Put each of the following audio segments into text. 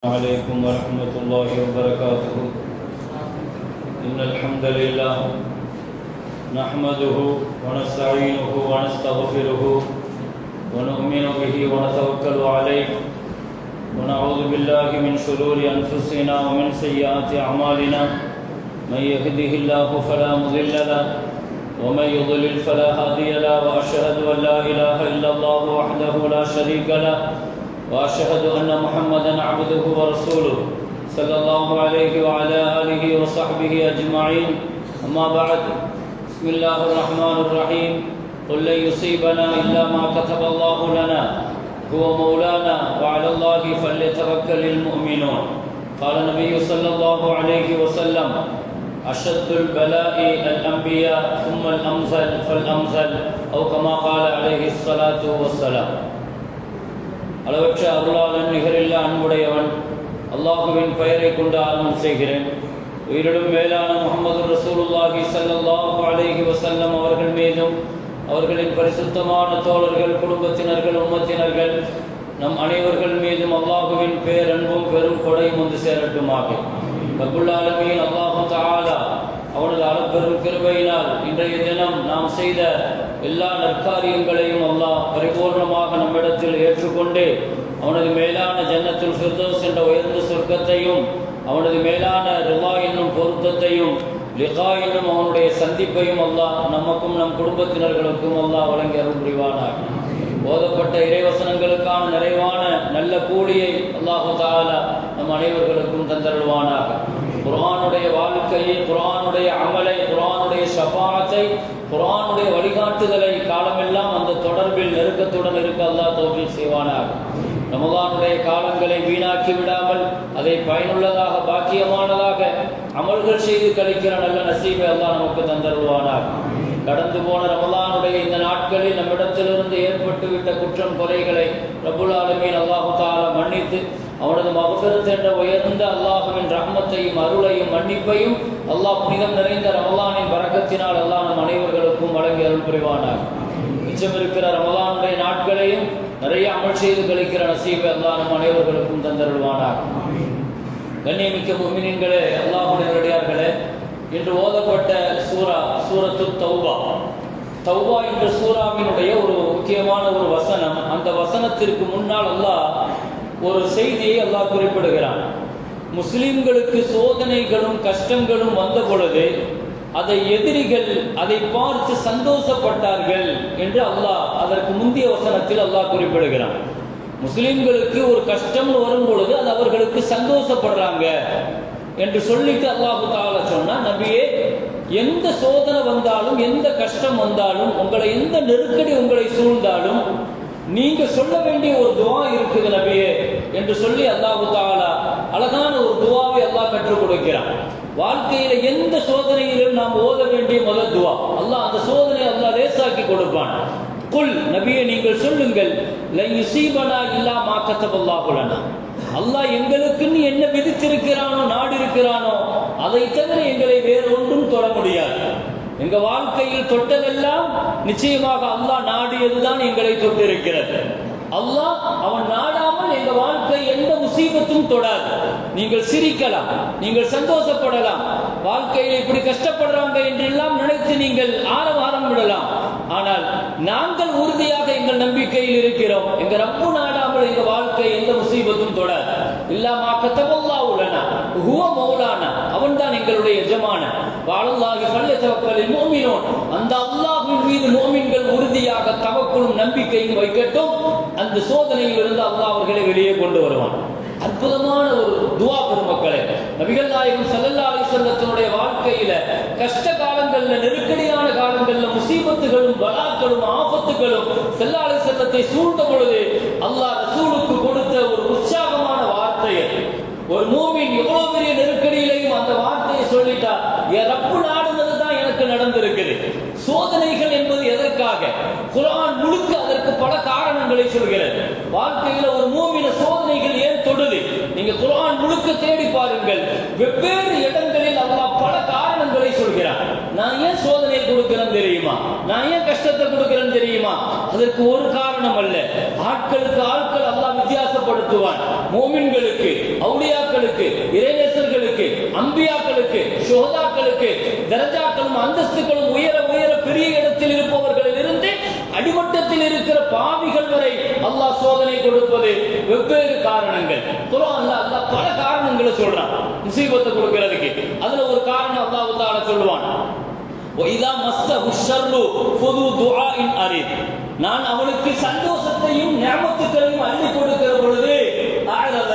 عليكم ورحمة الله وبركاته. إن الحمد لله نحمده ونستعينه ونستغفره ونؤمن به ونتوكل عليه ونعوذ بالله من شرور أنفسنا ومن سيئات أعمالنا. من يهده الله فلا مضل له ومن يضلل فلا هادي له وأشهد أن لا إله إلا الله وحده لا شريك له وأشهد أن محمدًا عبده ورسوله صلى الله عليه وعلى آله وصحبه أجمعين. أما بعد، بسم الله الرحمن الرحيم. قل لن يصيبنا إلا ما كتب الله لنا هو مولانا وعلى الله فليتوكل المؤمنون. قال النبي صلى الله عليه وسلم: أشد البلاء الأنبياء ثم الأمثل فالأمثل، أو كما قال عليه الصلاة والسلام. அளவற்ற அருளாளன் நிகரில்லா அன்புடையவன் அல்லாஹுவின் பெயரை கொண்டு ஆரம்பம் செய்கிறேன். உயிரிடும் மேலான முஹம்மது ரசூலுல்லாஹி ஸல்லல்லாஹு அலைஹி வஸல்லம் அவர்கள் மீதும் அவர்களின் பரிசுத்தமான தோழர்கள், குடும்பத்தினர்கள், உம்மத்தினர்கள், நம் அனைவர்கள் மீதும் அல்லாஹுவின் பேரன்பும் பெரும் கொடையும் வந்து சேரட்டுமாக. ரப்புல் ஆலமீன் அல்லாஹு தஆலா அவனது அளப்பெரும் கிருபையினால் இன்றைய தினம் நாம் செய்த எல்லா நற்காரியங்களையும் அல்லாஹ் பரிபூர்ணமாக நம்மிடத்தில் ஏற்றுக்கொண்டு அவனது மேலான ஜன்னத்துல் ஃபிர்தௌஸ் என்ற உயர்ந்த சொர்க்கத்தையும் அவனது மேலான ரிலா என்னும் பொருத்தத்தையும் லிகா என்னும் அவனுடைய சந்திப்பையும் அல்லாஹ் நமக்கும் நம் குடும்பத்தினர்களுக்கும் அல்லாஹ் வழங்கி அருள் புரிவானாக. ஓதப்பட்ட இறைவசனங்களுக்கான நிறைவான நல்ல கூலியை அல்லாஹு தஆலா நம் அனைவர்களுக்கும் தந்தருள்வானாக. குர்ஆனுடைய வாழ்க்கையை, குர்ஆனுடைய அமலை, குர்ஆனுடைய ஷஃபாஅத்தை, குர்ஆனுடைய வழிகாட்டுதலை காலமெல்லாம் அந்த தொடர்பில் நெருக்கத்துடன் இருக்க அல்லாஹ் தௌஃபீக் செய்வானாக. ரமலானுடைய காலங்களை வீணாக்கி விடாமல் அதை பயனுள்ளதாக, பாக்கியமானதாக அமல்கள் செய்து கழிக்கிற நல்ல நசீபை அல்லாஹ் நமக்கு தந்தருள்வானாக. கடந்து போன ரமலானுடைய இந்த நாட்களில் நம்மிடத்திலிருந்து ஏற்பட்டுவிட்ட குற்றம் குறைகளை ரப்புல் ஆலமீன் அல்லாஹு தஆலா மன்னித்து அவனது மக்ஃபிரத் என்ற உயர்ந்த அல்லாஹுவின் ரஹ்மத்தையும் அருளையும் மன்னிப்பையும் அல்லாஹ் புனிதம் நிறைந்த ரமலானின் பரக்கத்தினால் அல்லாஹ் நம் அனைவர்களுக்கும் வழங்கி அருள் புரிவானாக. மிச்சம் இருக்கிற ரமலானுடைய நாட்களையும் நிறைய அமல் செய்து கழிக்கிற நசீபை அல்லாஹ் நம் அனைவர்களுக்கும் தந்தருள்வானாக. கண்ணியமிக்க முஃமினீன்களே, அல்லாஹ்வுடைய நல்லடியார்களே, இன்று ஓதப்பட்ட சூரத்து தௌபா என்ற சூராவினுடைய ஒரு முக்கியமான ஒரு வசனம். அந்த வசனத்திற்கு முன்னால் அல்லாஹ் ஒரு செய்தியை அல்லாஹ் குறிப்பிடுகிறான். முஸ்லிம்களுக்கு சோதனைகளும் கஷ்டங்களும் வந்த பொழுது அதை எதிரிகள் அதை பார்த்து சந்தோஷப்பட்டார்கள் என்று அல்லாஹ் அதற்கு முந்தைய வசனத்தில் அல்லாஹ் குறிப்பிடுகிறான். முஸ்லிம்களுக்கு ஒரு கஷ்டம் வரும் பொழுது அது அவர்களுக்கு சந்தோஷப்படுறாங்க என்று சொல்லிட்டு அல்லாஹு தஆலா சொன்னா, நபியே, எந்த சோதனை வந்தாலும், எந்த கஷ்டம் வந்தாலும், உங்களை எந்த நெருக்கடி உங்களை சூழ்ந்தாலும் நீங்க சொல்ல வேண்டிய ஒரு துவா இருக்குது நபியே என்று சொல்லி அல்லாஹு தஆலா அழகான ஒரு துவாவை அல்லாஹ் கற்றுக் கொடுக்கிறான். வாழ்க்கையில எந்த சோதனையிலும் நாம் ஓத வேண்டிய முதல் துவா, அல்லாஹ் அந்த சோதனையை அல்லாஹ் லேசாக்கி கொடுப்பான். குல், நபியே நீங்கள் சொல்லுங்கள், லன் யுஸீபனா இல்லா மா கதபல்லாஹு லனா, அல்லாஹ் எங்களுக்குன்னு என்ன விதித்திருக்கிறானோ, நாடு இருக்கிறானோ, அதை தவிர எங்களை வேறு ஒன்றும் தொட முடியாது. எங்க வாழ்க்கையில் தொட்டதெல்லாம் நிச்சயமாக அல்லாஹ் நாடியதுதான் எங்களை தொட்டிருக்கிறது. அல்லாஹ் அவன் நாடாமல் எங்க வாழ்க்கை எந்த முசீபத்தும் தொடாது. நீங்கள் சிரிக்கலாம், நீங்கள் சந்தோஷப்படலாம், வாழ்க்கையில் இப்படி கஷ்டப்படுறாங்க என்றெல்லாம் நினைத்து நீங்கள் ஆரவாரம் விடலாம். ஆனால் நாங்கள் உறுதியாக எங்கள் நம்பிக்கையில் இருக்கிறோம். எங்க ரப்பு நாடாமல் எங்க வாழ்க்கை எந்த முசீபத்தும் தொடாது. இல்லாமா கதபல்லாஹு லனா ஹுவ மௌலானா, அவன்தான் எங்களுடைய எஜமானன். வஅலல்லாஹி ஃபல்யதவக்கலில் முஃமினூன், அந்த அல்லாஹ்வின் மீது முஃமின்கள் உறுதியாக தவக்குலும் நம்பிக்கையும் வைக்கட்டும். அந்த சோதனையில் இருந்து அல்லாஹ் அவர்களை வெளியே கொண்டு வருவான். அற்புதமான ஒரு துவா பெருமக்களே. நபிகள் நாயகம் ஸல்லல்லாஹு அலைஹி வஸல்லத்தினுடைய வாழ்க்கையில கஷ்ட காலங்கள்ல, நெருக்கடியான காலங்கள்ல, முசீபத்துகளும் பலாக்களும் ஆபத்துகளும் ஸல்லல்லாஹு அலைஹி வஸல்லத்தை சூழ்ந்த பொழுது அல்லாஹ் ரசூலுக்கு கொடுத்த ஒரு உற்சாகமான வார்த்தையை, ஒரு மூமின் எவ்வளவு பெரிய நெருக்கடியிலையும் அந்த வார்த்தையை சொல்லிட்டா, என் ரப்பு நாடுனது தான் எனக்கு நடந்திருக்குது. சோதனைகள் என்பது எதற்காக? குர்ஆன் முழுக்க அதற்கு பல காரணங்களை சொல்கிறது. வாழ்க்கையில ஒரு மூமின சோதனைகள் ஏன் தொடுது? நீங்க குர்ஆன் முழுக்க தேடி பாருங்கள். வெவ்வேறு இடங்களில் அல்லாஹ் பல காரணங்களை சொல்கிறான். நான் ஏன் சோதனை கொடுக்கிறேன் தெரியுமா, நான் ஏன் கஷ்டத்தை கொடுக்கிறேன் தெரியுமா? அதற்கு ஒரு காரணம் அல்ல. ஆட்களுக்கு ஆட்கள் அல்லாஹ் வித்தியாசப்படுத்துவான். மோமின்களுக்கு, அவுலியாக்களுக்கு, இறைநேசர்களுக்கு, அம்பியாக்களுக்கு, சுஹதாக்களுக்கு தரஜாக்களும் அந்தஸ்துகளும் உயர உயர பெரிய இடத்தில் இருப்பவர்களில் இருந்து அடிமட்டத்தில் இருக்கிற பாவிகள் வரை அல்லாஹ் சோதனை கொடுப்பது வெவ்வேறு காரணங்கள். குர்ஆன்ல அல்லாஹ் பல காரணங்களை சொல்றான் முசீபத்தை கொடுக்கிறதுக்கு. அதுல ஒரு காரணம் அல்லாஹ் தஆலா சொல்லுவான், وَإِذَا مَسَّهُ الشَّرُّ فَذُو دُعَاءٍ عَرِيضٍ. நான் அவனுக்கு சந்தோஷத்தையும் நிஅமத்துகளையும் அள்ளி கொடுக்கிற பொழுது அழல,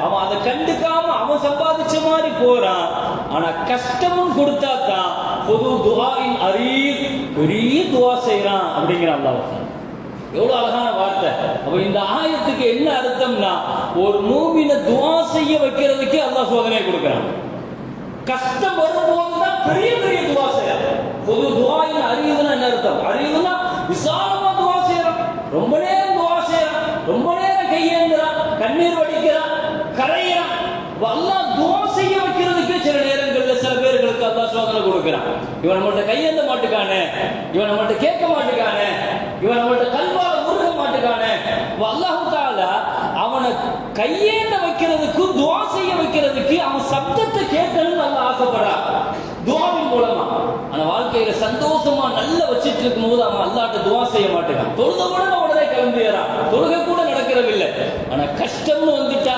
அவன் அதை கண்டுக்காம அவன் சம்பாதிச்ச மாதிரி போறான். ஆனா கஷ்டமும் கொடுத்தா தான் ஃபது துஆஇன் அரீத், பெரிய துஆ செய்றான் அப்படிங்கிற அல்லாஹ். எவ்வளவு அழகான வார்த்தை. அப்ப இந்த ஆயத்துக்கு என்ன அர்த்தம்னா, ஒரு மூமினை துஆ செய்ய வைக்கிறதுக்கு அல்லாஹ் சோதனை கொடுக்கிறான். கஷ்டம் வரும்போதுதான் பெரிய பெரிய துஆ செய்யறான். பொது துஆயின் அரீதுனா என்ன அர்த்தம்? அரீதுனா விசாலமா துஆ செய்யறான், ரொம்ப நேரம் துஆ செய்யறான், ரொம்ப நேரம் கையேந்துறான், கண்ணீர் வடிக்கிறான், கரையிறான். அல்லாஹ் துஆ செய்ய வைக்கிறதுக்கு சில நேரங்கள்ல சில பேர்களுக்கு அல்லாஹ் சோதனை கொடுக்கிறான். இவன் நம்மள்ட்ட கையேந்த மாட்டுக்கானே, இவன் நம்மள்ட்ட கேட்க மாட்டுக்கானே, இவன் நம்மள்ட்ட கல்வால உருக மாட்டுக்கானே. அல்லாஹ் தஆலா அவனை கையேந்த வைக்கிறதுக்கு, துஆ செய்ய வைக்கிறதுக்கு, அவன் சப்தத்தை கேட்கணும்னு அல்லாஹ் ஆசைப்படுறான் துஆவின் மூலமா. ஆனா வாழ்க்கையில சந்தோஷமா நல்லா வச்சிட்டு இருக்கும் போது அவன் அல்லாஹ்ட்ட துஆ செய்ய மாட்டேங்கான். தொழுத உடனே கிளம்பிடுறான், தொழுகை கூட நடக்கிறது இல்லை. ஆனா கஷ்டம்னு வந்துட்டா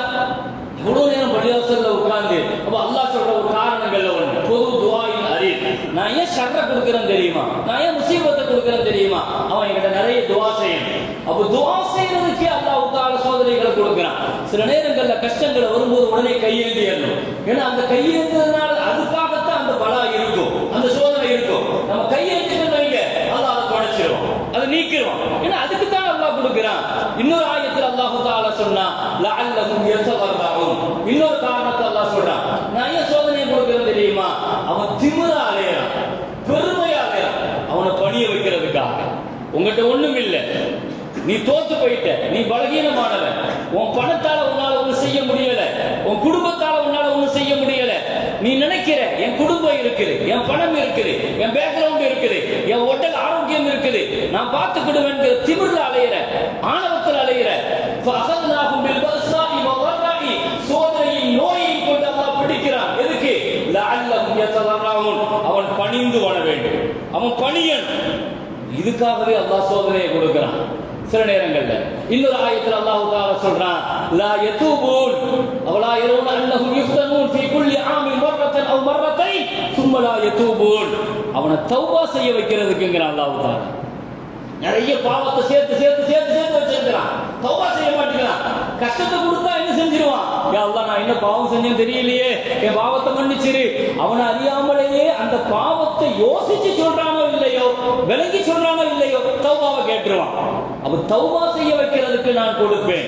எவ்வளவு நேரம் பள்ளிவாசல்ல உட்கார்ந்து. அப்ப அல்லாஹ் சொல்ற ஒரு காரணங்கள்ல ஒன்று பொது துஆயின் அரீத். நான் ஏன் ஷர்ர கொடுக்கிறேன் தெரியுமா, நான் ஏன் முசீபத்தை கொடுக்கிறேன் தெரியுமா? அவன் என்கிட்ட நிறைய துஆ செய்யணும். அப்ப துஆ செய்யறதுக்கே அல்லாஹ் தஆலா சோதனைகளை கொடுக்கிறான். சில நேரங்கள்ல கஷ்டங்கள் வரும்போது உடனே கையேந்தியணும். ஏன்னா அந்த கையேந்ததுனால அதுக்காகத்தான் அந்த பலா இருக்கும், அந்த சோதனை இருக்கும். நம்ம கையேந்திட்டு வைங்க, அல்லாஹ் அதை குறைச்சிருவோம், அதை நீக்கிடுவோம். ஏன்னா அதுக்கு தான் அல்லாஹ் கொடுக்கிறான். இன்னொரு ஆயத்தில் அல்லாஹ் தஆலா சொன்னா லஅல்லஹும் யதவர்ரஊன். இன்னொரு காரணத்தை அல்லாஹ் சொல்றான். நான் ஏன் சோதனையை கொடுக்கிறேன் தெரியுமா? அவன் திமிரா அலையறான், பெருமையா அலையறான், அவனை பணிய வைக்கிறதுக்காக. உங்ககிட்ட ஒண்ணும் இல்லை, நீ தோத்து போயிட்ட, நீ பலகீனமானவன், உன் பணத்தால உன்னால ஒண்ணு செய்ய முடியல, உன் குடும்பத்தால உன்னால ஒண்ணு செய்ய முடியல. நீ நினைக்கிற என் குடும்பம் இருக்குது, என் பணம் இருக்குது, என் பேக்ரவுண்ட் இருக்குது, என் உடல் ஆரோக்கியம் இருக்குது, நான் பார்த்துக்கிடுவேன் திமிர்ல அலையிற, ஆணவத்தில் அலையிற. ஃபஅகத்னாஹும் பில்பஸாஇ வதர்ராஇ, சோதனையின் நோயை கொண்டு அல்லாஹ் பிடிக்கிறான். எதுக்கு? லஅல்லஹும் யதவர்ரஊன், அவன் பணிந்து வண வேண்டும், அவன் பணியணும். இதுக்காகவே அல்லாஹ் சோதனையை கொடுக்கிறான் சில நேரங்கள்ல. இன்னொரு ஆயத்தில் அல்லாஹ் தஆலா சொல்றான், லா யதூபூன் அவலா யரூன அன்னஹும் யுஃப்தனூன் ஃபீ குல்லி ஆமின் மர்ரத்தன் அவ் மர்ரத்தைன் சும்ம லா யதூபூன். அவனை தௌபா செய்ய வைக்கிறதுக்குங்கற அல்லாஹ் தஆலா நிறைய பாவத்தை சேர்த்து சேர்த்து சேர்த்து சேர்த்து வச்சிருக்கான். தௌபா செய்ய மாட்டேங்கிறான். கஷ்டத்தை கொடுத்தா என்ன செஞ்சிருவான்? யா அல்லாஹ், நான் என்ன பாவம் செஞ்சேன்னு தெரியலையே, என் பாவத்தை மன்னிச்சிரு. அவனை அறியாமலேயே அந்த பாவத்தை யோசிச்சு சொல்றானோ இல்லையோ, விளங்கி சொல்றானோ இல்லையோ, தௌபாவை கேட்டுருவான். அப்ப தௌபா செய்ய வைக்கிறதுக்கு நான் கொடுப்பேன்.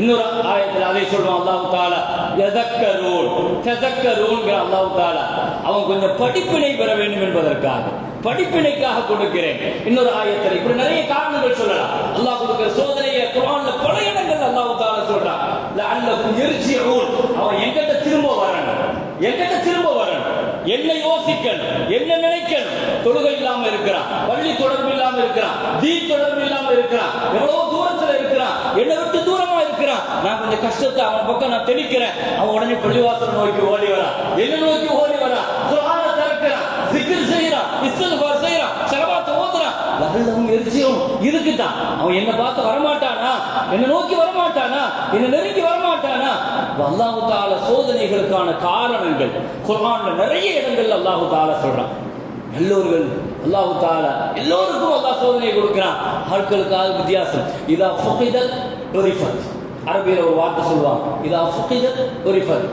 இன்னொரு ஆயத்தில் அதை சொல்றான் அல்லாஹ் தஆலா, யதக்கரூன் ததக்கரூன்ங்கற அல்லாஹ் தஆலா அவன் கொஞ்சம் படிப்பினை பெற வேண்டும் என்பதற்காக, படிப்பினைக்காக கொடுக்கிறேன். இன்னொரு ஆயத்தில் இப்படி நிறைய காரணங்கள் சொல்லலாம். அல்லாஹ் கொடுக்கிற சோதனையை குர்ஆன்ல பல இடங்கள்ல அல்லாஹ் தஆலா சொல்றான், லஅல்லஹும் யர்ஜிஊன், அவன் என்கிட்ட திரும்ப வரணும், என்கிட்ட திரும்ப வரணும், என்ன யோசிக்கணும், என்ன நினைக்கணும். தொழுகை இல்லாம இருக்கிறான், பள்ளி தொடர்பு இல்லாம இருக்கிறான், தீன் தொடர்பு இல்லாம இருக்கிறான், எவ்வளவு தூரத்துல இருக்கிறான், என்னை விட்டு தூரமா இருக்கிறான். நான் கொஞ்சம் கஷ்டத்தை அவன் பக்கம் நான் தெளிக்கிறேன், அவன் உடனே பள்ளிவாசல் நோக்கி ஓடி வரான், என்ன நோக்கி ஓடி வரான், குர்ஆனை திறக்கிறான், zikr செய்யறான், இஸ்திக்ஃபார் செய்யறான், ஸலவாத் ஓதுறான். லஅல்லஹும் யர்ஜிஊன். இதுக்கு தான் அவன் என்ன பார்த்து வரமாட்டானா, என்ன நோக்கி வரமாட்டானா, என்ன நெருங்கி வரமாட்டானா. அல்லாஹ் தஆலா சோதனைகளுக்கான காரணங்கள் குர்ஆன்ல நிறைய இடங்கள்ல அல்லாஹ் தஆலா சொல்றான். நல்லோர்கள் அல்லாஹ் தஆலா எல்லோருக்கும் அல்லாஹ் சோதனை கொடுக்கிறான். ஆட்களுக்கு ஆள் வித்தியாசம். இதா ஃபுகிதத் உரிஃபத், அரபியில ஒரு வார்த்தை சொல்லுவாங்க, இதா ஃபுகிதத் உரிஃபத்.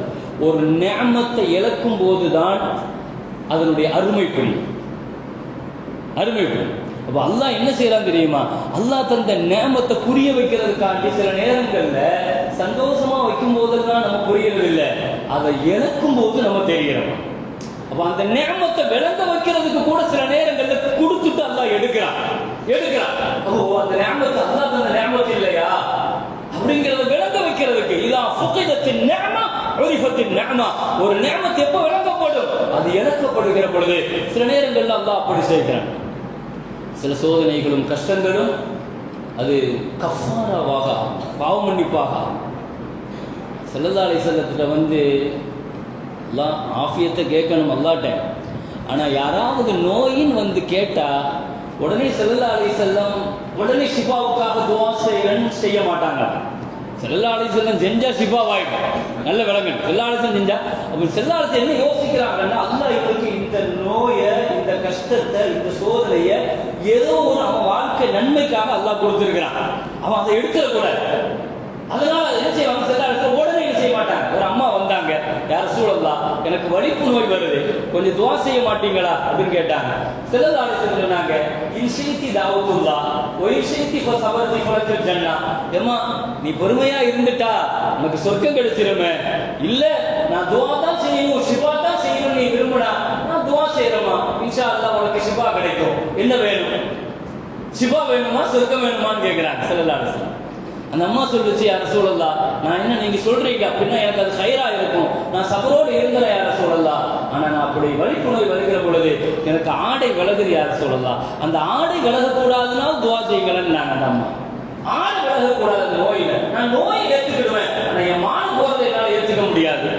ஒரு நிஅமத்தை இழக்கும் போதுதான் அதனுடைய அருமை புரியும், அருமை புரியும். அப்ப அல்லாஹ் என்ன செய்யறான் தெரியுமா? அல்லாஹ் தந்த நிஅமத்தை புரிய வைக்கிறதுக்காண்டி சில நேரங்கள்ல சந்தோஷமா வைக்கும் போதெல்லாம் நம்ம புரியறது இல்லை, அதை இழக்கும் போது நம்ம தெரிகிறோம். அப்ப அந்த நிஅமத்தை விளங்க வைக்கிறதுக்கு கூட சில நேரங்கள்ல கொடுத்துட்டு அல்லாஹ் எடுக்கிறான். ஓ, அந்த நிஅமத்து அல்லாஹ் தந்த நிஅமத்து இல்லையா அப்படிங்கறத விளங்க வைக்கிறதுக்கு. இதா ஃபுகிதத்தின் நிஅமா உரிஃபத்தின் நிஅமா. ஒரு நிஅமத் எப்ப விளங்கப்படும்? அது இழக்கப்படுகிற பொழுது சில நேரங்கள்ல அல்லாஹ் அப்படி செய்கிறான். சில சோதனைகளும் கஷ்டங்களும் அது கஃபாராவாக, பாவ மன்னிப்பாக. ஸல்லல்லாஹு அலைஹி வஸல்லத்துல எல்லாம் ஆஃபியத்தை கேட்கணும் அல்லாட்ட. ஆனால் யாராவது நோயின்னு கேட்டால் உடனே ஸல்லல்லாஹு அலைஹி வஸல்லம் உடனே ஷிஃபாவுக்காக துஆ செய்ய மாட்டாங்க. ஸல்லல்லாஹு அலைஹி வஸல்லம் செஞ்சா ஷிஃபாவாயிடும். நல்ல விளங்கு. ஸல்லல்லாஹு அலைஹி வஸல்லம் செஞ்சா அப்போ ஸல்லல்லாஹு அலைஹி வஸல்லம் என்ன யோசிக்கிறாங்கன்னா, அல்லாஹ் இவருக்கு இந்த நோயை, இந்த கஷ்டத்தை, இந்த சோதனையை ஏதோ ஒரு அவன் வாழ்க்கை நன்மைக்காக அல்லாஹ் கொடுத்துருக்கிறான். அவன் அதை எடுத்துடக்கூடாது. அதனால என்ன செய்வாங்க, ஸல்லல்லாஹு அலைஹி வஸல்லம் உடனே என்ன செய்ய மாட்டாங்க. ஒரு அம்மா வந்தாங்க, யா ரசூலல்லாஹ் எனக்கு வலிப்பு நோய் வருது, கொஞ்சம் துஆ செய்ய மாட்டீங்களா அப்படின்னு கேட்டாங்க. ஸல்லல்லாஹு அலைஹி வஸல்லம் சொன்னாங்க, இன்ஷித்தி தாவத்துல்லாஹ் வ இன்ஷித்தி ஃபஸபர்தி ஃபலக்கல் ஜன்னா. ஏம்மா நீ பொறுமையா இருந்துட்டா உனக்கு சொர்க்கம் கிடைச்சிருமே. இல்ல நான் துஆ தான் செய்யணும், ஷிஃபா தான் செய்யணும் நீ விரும்புனா நான் துஆ செய்யறேம்மா, இன்ஷா அல்லாஹ் உனக்கு ஷிஃபா கிடைக்கும். என்ன வேணும், ஷிஃபா வேணுமா சொர்க்கம் வேணுமான்னு கேட்கிறாங்க ஸல்லல்லாஹு அலைஹி வஸல்லம். அந்த அம்மா சொல்லுச்சு, யா ரசூலல்லாஹ் நான் என்ன நீங்க சொல்றீங்க அப்படின்னா எனக்கு அது ஹைரா இருக்கும், நான் சபரோடு இருந்தேன் யா ரசூலல்லாஹ். ஆனா நான் அப்படி வலிப்பு நோய் வருகிற பொழுது எனக்கு ஆடை விலகுது யா ரசூலல்லாஹ். அந்த ஆடை விலகக்கூடாதுன்னா துஆ செய்யுங்கன்னு நாங்க. அந்த அம்மா ஆடை விலகக்கூடாது நோயில, நான் நோயை ஏற்றுக்கிடுவேன், ஆனா என் மான போறதை என்னால் ஏற்றுக்க முடியாது.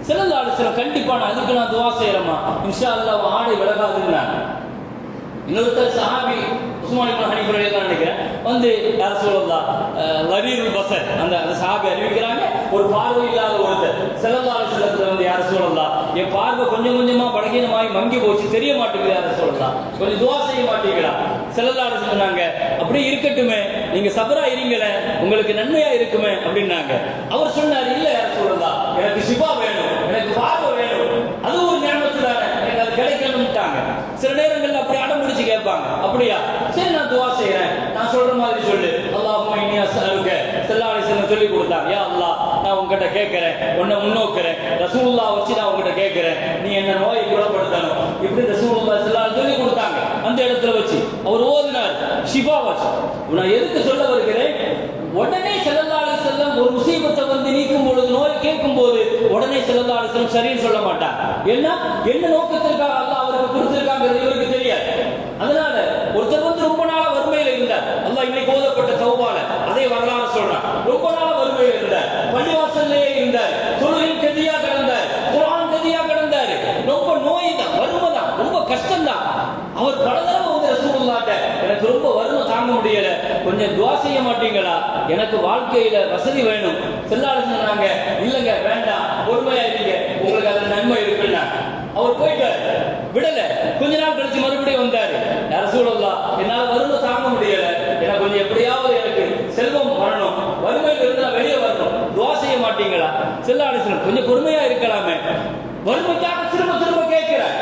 ஸல்லல்லாஹு அலைஹி வஸல்லம் கண்டிப்பா நான் அதுக்கு நான் துஆ செய்யறேம்மா, இன்ஷா அல்லாஹ் ஆடை விலகாதுன்னாங்க. இன்னொருத்தர் சஹாபி உஸ்மான் இப்னு ஹனீஃபா ரலியல்லாஹு நினைக்கிறேன் யா ரசூலல்லாஹ் லரீருல் பஸர் அந்த சஹாபி அறிவிக்கிறாங்க, ஒரு பார்வை இல்லாத ஒருத்தர் ஸல்லல்லாஹு அலைஹி வஸல்லம் யா ரசூலல்லாஹ் என் பார்வை கொஞ்சம் கொஞ்சமா பலகீனமாகி மங்கி போச்சு, தெரிய மாட்டேங்குது யா ரசூலல்லாஹ், கொஞ்சம் துஆ செய்ய மாட்டீங்களா? ஸல்லல்லாஹு அலைஹி வஸல்லம் சொன்னாங்க, அப்படியே இருக்கட்டுமே, நீங்க சபரா இருங்களே, உங்களுக்கு நன்மையா இருக்குமே அப்படின்னாங்க. அவர் சொன்னார், இல்ல யா ரசூலல்லாஹ் எனக்கு ஷிஃபா வேணும், எனக்கு பார்வை வேணும், அது ஒரு நியமத்து தானே, எனக்கு அது கிடைக்கணும்ட்டாங்க. சில நேரங்கள்ல அப்படி அடம் முடிச்சு கேட்பாங்க, அப்படியா சரி நான் துஆ செய்யறேன், நான் சொல்ற மாதிரி சொல்லு, அல்லாஹும்ம இன்னி அஸ்அலுக. ஸல்லல்லாஹு அலைஹி வஸல்லம் சொல்லி கொடுத்தாங்க, யா அல்லாஹ் நான் உங்ககிட்ட கேட்கிறேன், உன்னை முன்னோக்குறேன், ரசூலுல்லாஹ் வச்சு நான் உங்ககிட்ட கேட்கிறேன், நீ என்ன நோயை குணப்படுத்தணும். இப்படி ரசூலுல்லாஹ் ஸல்லல்லாஹு அலைஹி சொல்லி கொடுத்தாங்க. அந்த இடத்துல வச்சு அவர் ஓதினார், ஷிஃபா வச்சு. நான் எதுக்கு சொல்ல வருகிறேன், உடனே ஸல்லல்லாஹு அலைஹி வஸல்லம் ஒரு முசீபத்தை நீக்கும் பொழுது, நோய் கேட்கும் போது உடனே ஸல்லல்லாஹு அலைஹி வஸல்லம் சரின்னு சொல்ல மாட்டாங்க. என்ன நோக்கத்திற்காக அல்லாஹ் அவருக்கு கொடுத்திருக்காங்கிறது இவருக்கு தெரியாது. அதனால ஒருத்தர் ரொம்ப நாளா வறுமையில இருந்தார், அல்லாஹ் இன்னைக்கு ஓதப்பட்ட தௌபால அதே வரலாறு சொல்றான். ரொம்ப நாளா வறுமையில இருந்தார், பள்ளிவாசல்லையே இருந்தார், தொழுகை கதியா கிடந்தார், குர்ஆன் கதியா கிடந்தார், ரொம்ப நோய் தான், வறுமை தான், ரொம்ப கஷ்டம் தான். அவர் பல தடவை ரசூலுல்லாஹ்ட்ட எனக்கு ரொம்ப வறுமை தாங்க முடியல, கொஞ்சம் துஆ செய்ய மாட்டீங்களா, எனக்கு வாழ்க்கையில வசதி வேணும். ஸல்லல்லாஹு அலைஹி சொன்னாங்க, இல்லங்க வேண்டாம், பொறுமையா இருங்க, உங்களுக்கு அதுல நன்மை இருக்குன்னா. அவர் போயிட்டார், விடல. கொஞ்ச நாள் கழிச்சு மறுபடியும் வந்தாரு, யா ரசூலல்லாஹ் என்னால வறுமை தாங்க முடியல, எனக்கு கொஞ்சம் எப்படியாவது எனக்கு செல்வம் வரணும், வறுமையில இருந்தா வெளியே வரணும், துஆ செய்ய மாட்டீங்களா? ஸல்லல்லாஹு அலைஹி வஸல்லம் கொஞ்சம் பொறுமையா இருக்கலாமே, வறுமைக்காக திரும்ப திரும்ப கேட்கிறார்.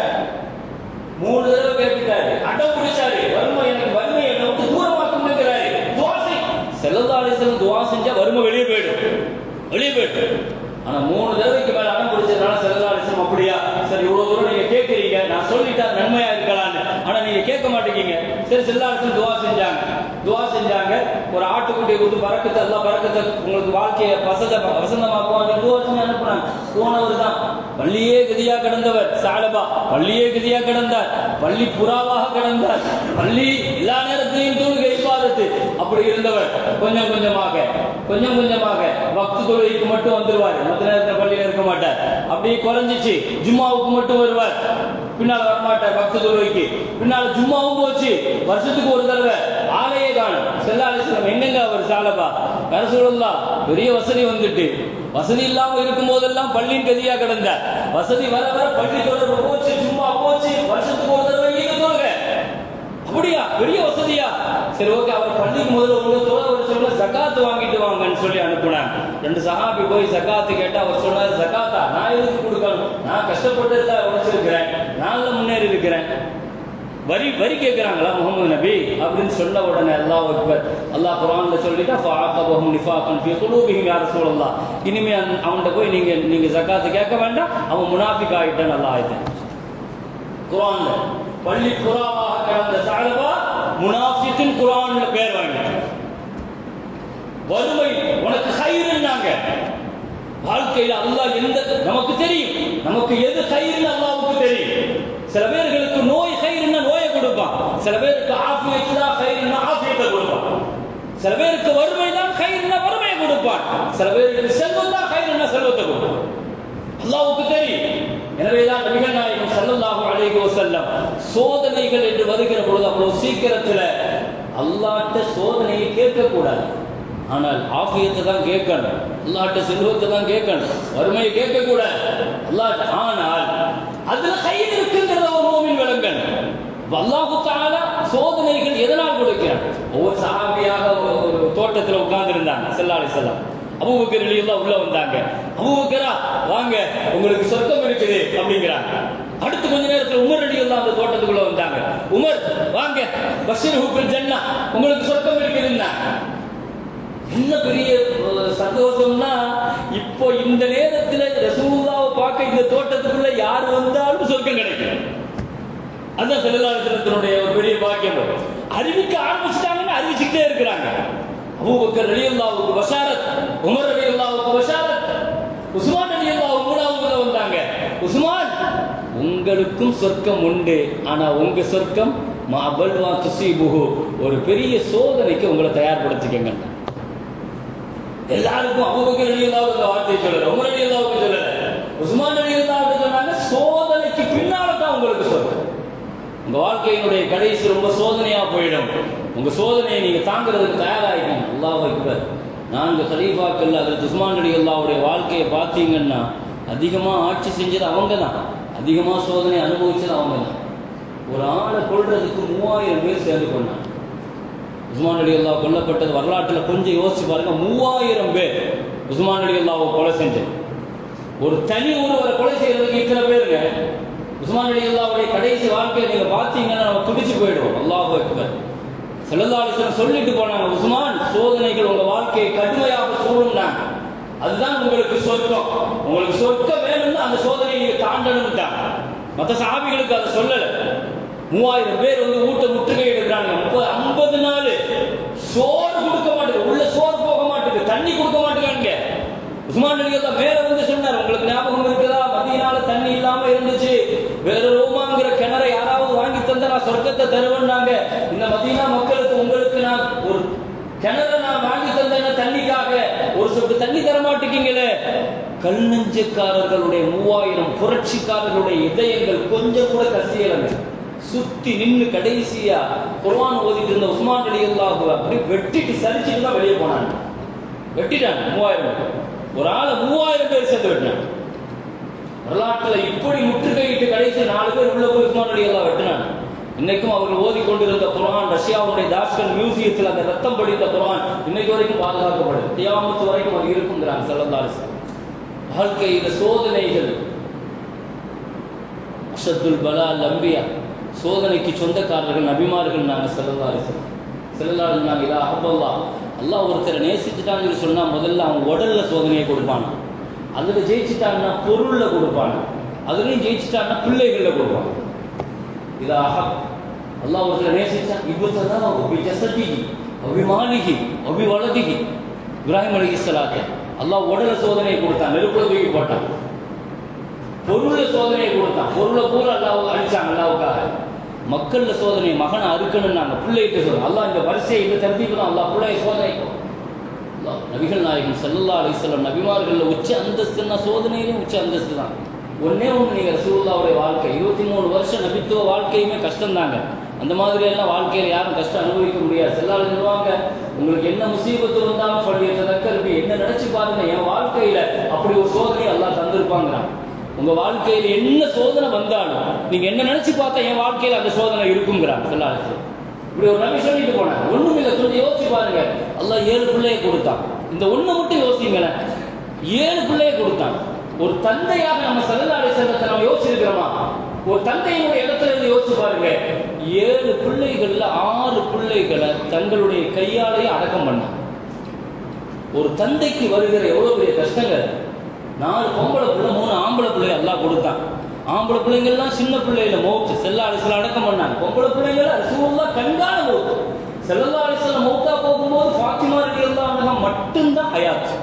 3 தடவை கேட்டுட்டாரு, அடம் பிடிச்சாரு, வறுமை என்னை விட்டு தூரமாக்குங்கிறாரு, துஆ செய். ஸல்லல்லாஹு அலைஹி வஸல்லம் துஆ செஞ்சா வறுமை வெளியே போயிடும். ஆனா 3 தடவைக்கு மேல அடம் பிடிச்சதுனால ஸல்லல்லாஹு அலைஹி வஸல்லம் அப்படியா சரி இவ்வளவு தூரம் நீங்க கேட்கறீங்க, நான் சொல்லிட்டா நன்மையா இருக்கலாம்னு, ஆனா நீங்க கேட்க மாட்டேங்கீங்க. சரி ஸல்லல்லாஹு அலைஹி வஸல்லம் துஆ செஞ்சாங்க. ஒரு ஆட்டுக்குட்டியை கொடுத்து பரக்கத்தை, அல்லாஹ் பரக்கத்தை உங்களுக்கு வாழ்க்கையை வசந்தமாக்குவாங்க துஆ செஞ்சு அனுப்புனாங்க. போனவர் தான் பள்ளியே கதியா கிடந்தவர் சாலபா, பள்ளியே கதியா கிடந்தார், பள்ளி புறாவாக கிடந்தார், பள்ளி எல்லா நேரத்திலையும் தொழுகை இபாதத்து அப்படி இருந்தவர். கொஞ்சம் கொஞ்சமாக வக்து தொழுகைக்கு மட்டும் வந்துருவார், மற்ற நேரத்தில் பள்ளியில இருக்க மாட்டார். அப்படியே குறைஞ்சிச்சு, ஜும்மாவுக்கு மட்டும் வருவார், பின்னால வரமாட்டார் வக்து தொழுகைக்கு. பின்னால ஜும்மாவும் போச்சு, வருஷத்துக்கு ஒரு தடவை ஆலையே காணும். ஸல்லல்லாஹு அலைஹி வஸல்லம் எங்கெங்க அவர் சாலபா, ரசூலுல்லாஹ் பெரிய வசதி வந்துட்டு, வசதி இல்லாம இருக்கும் போதெல்லாம் பள்ளியின் கதியா கிடந்தார். வசதி வர வர பள்ளி தொடர்பு போச்சு, ஜும்மா போச்சு, வருஷத்துக்கு ஒரு தடவை ஈக தொழுகை. அப்படியா பெரிய வசதியா? சரி ஓகே, அவர் பள்ளிக்கு முதல்ல ஒரு சொல்ல ஜகாத்து வாங்கிட்டு வாங்கன்னு சொல்லி அனுப்புனாங்க. 2 சஹாபி போய் ஜகாத்து கேட்டா அவர் சொன்னார், ஜகாத்தா நான் எதுக்கு கொடுக்கணும், நான் கஷ்டப்பட்டு உழைச்சிருக்கிறேன், நான் முன்னேறி இருக்கிறேன், வரி கேட்கிறாங்களா முஹம்மது நபி அப்படின்னு சொன்ன உடனே அல்லாஹ் அக்பர், அல்லாஹ் குர்ஆன்ல சொல்லிட்டா ஃபஅகபஹும் நிஃபாகன் ஃபீ குலூபிஹிம் யா ரசூலல்லாஹ், இனிமே அவன்கிட்ட போய் நீங்க ஜகாத் கேட்க வேண்டாம், அவன் முனாஃபிக் ஆயிட்டான். அல்லாஹ் ஆயத்து குர்ஆன்ல பள்ளி புறாவாக கிடந்த சாலபா முனாஃபிக்கின் குர்ஆன்ல பேர் வாங்கிட்டான். வறுமை உனக்கு ஹைருன்னாங்க. வாழ்க்கையில அல்லாஹ் நமக்கு தெரியும், நமக்கு எது ஹைருன்னு அல்லாஹ்வுக்கு தெரியும். சில பேருக்கு வறுமை தான் கையில வறுமையை கொடுப்பான், சில பேருக்கு செல்வம் தான் கையில செல்வத்தை கொடுப்பான். அல்லாஹ்வுக்கு தெரியும். எனவேதான் நபிகள் நாயகம் ஸல்லல்லாஹு அலைஹி வஸல்லம் சோதனைகள் என்று வருகிற பொழுது அவ்வளவு சீக்கிரத்தில் அல்லாஹ்ட்ட சோதனையை கேட்கக்கூடாது. ஆனால் ஆஃபியத்தை தான் கேட்கணும், அல்லாஹ்ட்ட செல்வத்தை தான் கேட்கணும், வறுமையை கேட்கக்கூடாது அல்லாஹ். ஆனால் அதுல கையில் இருக்குங்கிறத ஒரு மூமின் விளங்கணும். அல்லாஹு தஆலா சோதனைகள் எதனால் கொடுக்கிறான்? ஒவ்வொரு சஹாபியாக ஒரு தோட்டத்தில் உட்கார்ந்து இருந்தாங்க ஸல்லல்லாஹு அலைஹி வஸல்லம். அபூபக்கர் ரலியல்லாஹு உள்ள வந்தாங்க. அபூபக்கரா வாங்க, உங்களுக்கு சொர்க்கம் இருக்குது அப்படிங்கிறாங்க. அடுத்து கொஞ்ச நேரத்தில் உமர் ரலியல்லாஹு அந்த தோட்டத்துக்குள்ள வந்தாங்க. உமர் வாங்க, பஷீருஹு பில் ஜன்னah, உங்களுக்கு சொர்க்கம் இருக்குதுன்னா. என்ன பெரிய சந்தோஷம்னா, இப்போ இந்த நேரத்தில் ரசூலுல்லாஹ்வை பார்க்க இந்த தோட்டத்துக்குள்ள யார் வந்தாலும் சொர்க்கம் கிடைக்கும். அதான் ஸல்லல்லாஹு அலைஹி வஸல்லத்தினுடைய ஒரு பெரிய பாக்கியம். அறிவிக்க ஆரம்பிச்சிட்டாங்கன்னு அறிவிச்சுக்கிட்டே இருக்கிறாங்க. அபூபக்கர் ரலியல்லாஹுவுக்கு பஷாரத், உமர் ரலியல்லாஹுவுக்கு பஷாரத், உஸ்மான் ரலியல்லாஹு மூணாவதுல வந்தாங்க. உஸ்மான், உங்களுக்கும் சொர்க்கம் உண்டு, ஆனா உங்க சொர்க்கம் மாபல்வா துஸீபுஹு, ஒரு பெரிய சோதனைக்கு உங்களை தயார்படுத்திக்கங்க. எல்லாருக்கும் அபூபக்கர் ரலியல்லாஹு அந்த வார்த்தை சொல்லல, உமர் ரலியல்லாஹு சொல்லல, உஸ்மான் ரலியல்லாஹு சொன்னாங்க சோதனைக்கு பின்னால தான் உங்களுக்கு சொர்க்கம். உங்க வாழ்க்கையினுடைய கடைசி ரொம்ப சோதனையா போயிடும். உங்க சோதனையை நீங்க தாங்கிறதுக்கு தயாராகிக்கணும். அல்லாஹ் அக்பர். 4 கலீஃபாக்கள் ஹஜ்ரத் உஸ்மான் ரலியல்லாஹுடைய வாழ்க்கையை பார்த்தீங்கன்னா அதிகமாக ஆட்சி செஞ்சது அவங்க தான், அதிகமாக சோதனை அனுபவிச்சது அவங்க தான். ஒரு ஆளை கொள்றதுக்கு 3000 பேர் சேர்ந்து கொண்டாங்க. உஸ்மான் ரலியல்லாஹு கொல்லப்பட்டது வரலாற்றில் கொஞ்சம் யோசிச்சு பாருங்க. 3000 பேர் உஸ்மான் ரலியல்லாஹு கொலை செஞ்சது. ஒரு தனி ஒருவரை கொலை செய்யறதுக்கு இத்தனை பேருங்க. உஸ்மான் ரலியல்லாஹுடைய கடைசி வாழ்க்கையை நீங்க பார்த்தீங்கன்னா நம்ம துடிச்சு போயிடுவோம். அல்லாஹ் அக்பர். ஸல்லல்லாஹு அலைஹி வஸல்லம் சொல்லிட்டு போனாங்க, உஸ்மான், சோதனைகள் உங்க வாழ்க்கையை கடுமையாக சூழும்னாங்க. அதுதான் உங்களுக்கு சொர்க்கம். உங்களுக்கு சொர்க்கம் வேணும்னா அந்த சோதனையை நீங்க தாண்டணும்ட்டாங்க. மற்ற சஹாபிகளுக்கு அதை சொல்லல. 3000 பேர் ஊட்ட முற்றுகை எடுக்கிறாங்க. 50 நாள் சோறு கொடுக்க மாட்டேங்குது, உள்ள சோறு போக மாட்டேங்குது, தண்ணி கொடுக்க மாட்டேங்காங்க. உஸ்மான் ரலியல்லாஹு மேல சொன்னார், உங்களுக்கு ஞாபகம் இருக்குதா, மதீனால தண்ணி இல்லாம இருந்துச்சு, வேற ரோமாங்கிற கிணறை யாராவது வாங்கி தந்தா நான் சொர்க்கத்தை தருவேன்னாங்க. இந்த மதீனா மக்களுக்கு உங்களுக்கு நான் ஒரு கிணறை நான் வாங்கி தந்தேன்னா தண்ணிக்காக ஒரு சொட்டு தண்ணி தர மாட்டேங்கீங்களே. கல் நெஞ்சக்காரர்களுடைய 3000 புரட்சிக்காரர்களுடைய இதயங்கள் கொஞ்சம் கூட கசியலங்க. சுத்தி நின்று கடைசியா குர்ஆன் ஓதிட்டு இருந்த உஸ்மான் ரலியல்லாஹு அப்படி வெட்டிட்டு சரிச்சுட்டு தான் வெளியே போனாங்க. வெட்டிட்டாங்க 3000. ஒரு ஆளை 3000 பேர் சேர்ந்து வெட்டினாங்க. வரலாற்றில் இப்படி முற்றுகையிட்டு கடைசி 4 பேர் உள்ள போய் உஸ்மான் ரலியல்லாஹு வெட்டினாங்க. இன்னைக்கும் அவர்கள் ஓதிக்கொண்டிருந்த குர்ஆன் ரஷ்யாவுடைய தாஷ்கண்ட் மியூசியத்தில் அந்த ரத்தம் படித்த குர்ஆன் இன்னைக்கு வரைக்கும் பாதுகாக்கப்படுது. கியாமத் வரைக்கும் அது இருக்குங்கிறாங்க ஸல்லல்லாஹு அலைஹி வஸல்லம். வாழ்க்கையில் சோதனைகள் அஷத்துல் பலால் அம்பியா, சோதனைக்கு சொந்தக்காரர்கள் நபிமார்கள் நாங்கள் ஸல்லல்லாஹு அலைஹி வஸல்லம். ஸல்லல்லாஹு அலைஹி வஸல்லம் இதா அஹப்பல்லாஹ், அல்லாஹ் ஒருத்தரை நேசிச்சுட்டான்னு சொன்னா முதல்ல அவன் உடல்ல சோதனையை கொடுப்பான், அதுல ஜெயிச்சுட்டான்னா பொருள்ல கொடுப்பான், அதுலயும் ஜெயிச்சுட்டான்னா பிள்ளைகள்ல கொடுப்பான். இதா அஹப், அல்லாஹ் ஒருத்தரை நேசிச்சா இப்ததா பி ஜஸதிஹி வ பி மாலிஹி வ பி வலதிஹி. இப்ராஹிம் அலைஹிஸ்ஸலாத்து அல்லாஹ் உடல்ல சோதனையை கொடுத்தான், நெருப்புல தூக்கி போட்டான். பொருள்ல சோதனையை கொடுத்தான், பொருளை பூரா அல்லாஹ் அழிச்சாங்க அல்லாஹ்வுக்காக. மக்கள்ல சோதனை, மகனை அறுக்கணும்னாங்க, பிள்ளைகிட்ட சோதனை. அல்லாஹ் இந்த வரிசையை இந்த தரத்தீப்பு தான் அல்லாஹ் பிள்ளையை சோதனைக்கும். நபிகள் நாயகம் ஸல்லல்லாஹு அலைஹி வஸல்லம் நபிமார்களில் உச்ச அந்தஸ்துன்னா சோதனையிலும் உச்ச அந்தஸ்து தான். ஒன்னே ஒன்று, நீங்கள் ரசூலுல்லாஹ்வுடைய வாழ்க்கை 23 வருஷம் நபித்துவ வாழ்க்கையுமே கஷ்டம்தாங்க. அந்த மாதிரி எல்லாம் வாழ்க்கையில் யாரும் கஷ்டம் அனுபவிக்க முடியாது. செல்லாலும் சொல்லுவாங்க, உங்களுக்கு என்ன முசீபத்து வந்தாலும் ஃபல்யதக்கர் பி, என்ன நினைச்சு பாருங்க, என் வாழ்க்கையில அப்படி ஒரு சோதனை அல்லாஹ் தந்திருப்பாங்கிறான். உங்க வாழ்க்கையில் என்ன சோதனை வந்தாலும் நீங்க என்ன நினைச்சு பார்த்தா என் வாழ்க்கையில் அந்த சோதனை இருக்குங்கிறான் ஸல்லல்லாஹு அலைஹி வஸல்லம். இப்படி ஒரு நபி சொல்லிட்டு போனாங்க. ஒண்ணும் இல்லை, கொஞ்சம் யோசிச்சு பாருங்க. அல்லாஹ் 7 பிள்ளையை கொடுத்தான். இந்த ஒண்ணை மட்டும் யோசிங்களேன், 7 பிள்ளையை கொடுத்தான். ஒரு தந்தையாக நம்ம ஸல்லல்லாஹு அலைஹி வஸல்லத்தை நம்ம யோசிச்சிருக்கிறோமா? ஒரு தந்தையினுடைய இடத்துல இருந்து யோசிச்சு பாருங்க. 7 பிள்ளைகள்ல 6 பிள்ளைகளை தங்களுடைய கையாலேயே அடக்கம் பண்ணாங்க. ஒரு தந்தைக்கு வருகிற எவ்வளவு பெரிய கஷ்டங்கள். 4 பொம்பளை பிள்ளை, 3 ஆம்பளை பிள்ளை அல்லாஹ் கொடுத்தான். ஆம்பளை பிள்ளைங்கள்லாம் சின்ன பிள்ளையில மௌத்து, ஸல்லல்லாஹு அலைஹி வஸல்லம் அடக்கம் பண்ணாங்க. பொம்பளை பிள்ளைங்கள ரசூலுல்லாஹ் கண்காண மௌத்து. ஸல்லல்லாஹு அலைஹி வஸல்லம் மௌத்தா போகும்போது ஃபாத்திமா ரலியல்லாஹு அன்ஹா மட்டும்தான் ஹயாத்,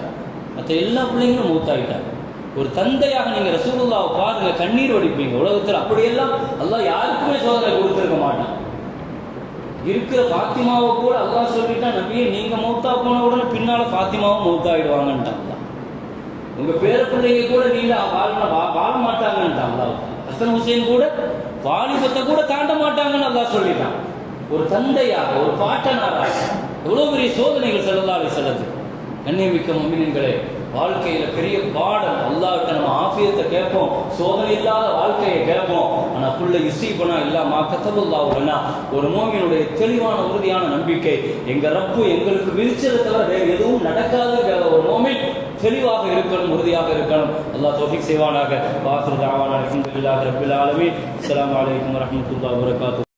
மற்ற எல்லா பிள்ளைங்களும் மௌத்தாயிட்டாங்க. ஒரு தந்தையாக நீங்க ரசூலுல்லாஹ் பாருங்க, கண்ணீர் வடிப்பீங்க. உலகத்தில் அப்படியெல்லாம் அல்லாஹ் யாருக்குமே சோதனை கொடுத்திருக்க மாட்டான். இருக்கிற ஃபாத்திமாவை கூட அல்லாஹ் சொல்லிட்டான், நபியே நீங்க மௌத்தா போன உடனே பின்னால ஃபாத்திமாவும் மௌத்தாயிடுவாங்கன்ட்டான். உங்க பேர பிள்ளைங்க கூட நீங்க வாழ மாட்டாங்கன்ட்டான். ஹசன் ஹுசைன் கூட வாலிபத்தை கூட தாண்ட மாட்டாங்கன்னு அல்லாஹ் சொல்லிட்டான். ஒரு தந்தையாக, ஒரு பாட்டனாராக எவ்வளவு பெரிய சோதனைகள் ஸல்லல்லாஹு அலைஹி வஸல்லம். கண்ணியமிக்க முஃமினீன்களே, வாழ்க்கையில பெரிய பாடம். அல்லாஹ்கிட்ட நம்ம ஆஃபியத்தை கேட்போம், சோதனை இல்லாத வாழ்க்கையை கேட்போம். ஆனா புள்ள யுஸீபனா இல்லாமா கதபல்லாஹு லனா, ஒரு மூமினுடைய தெளிவான உறுதியான நம்பிக்கை, எங்க ரப்பு எங்களுக்கு விதிச்சதை தவிர வேறு எதுவும் நடக்காதுங்கிற ஒரு மூமின் தெளிவாக இருக்கணும், உறுதியாக இருக்கணும். அல்லாஹ் தௌஃபீக் செய்வானாக. வாஹிரு தஅவானா அல்ஹம்துலில்லாஹி ரப்பில் ஆலமீன். அஸ்ஸலாமு அலைக்கும் வரஹ்மத்துல்லாஹி வபரகாத்துஹு.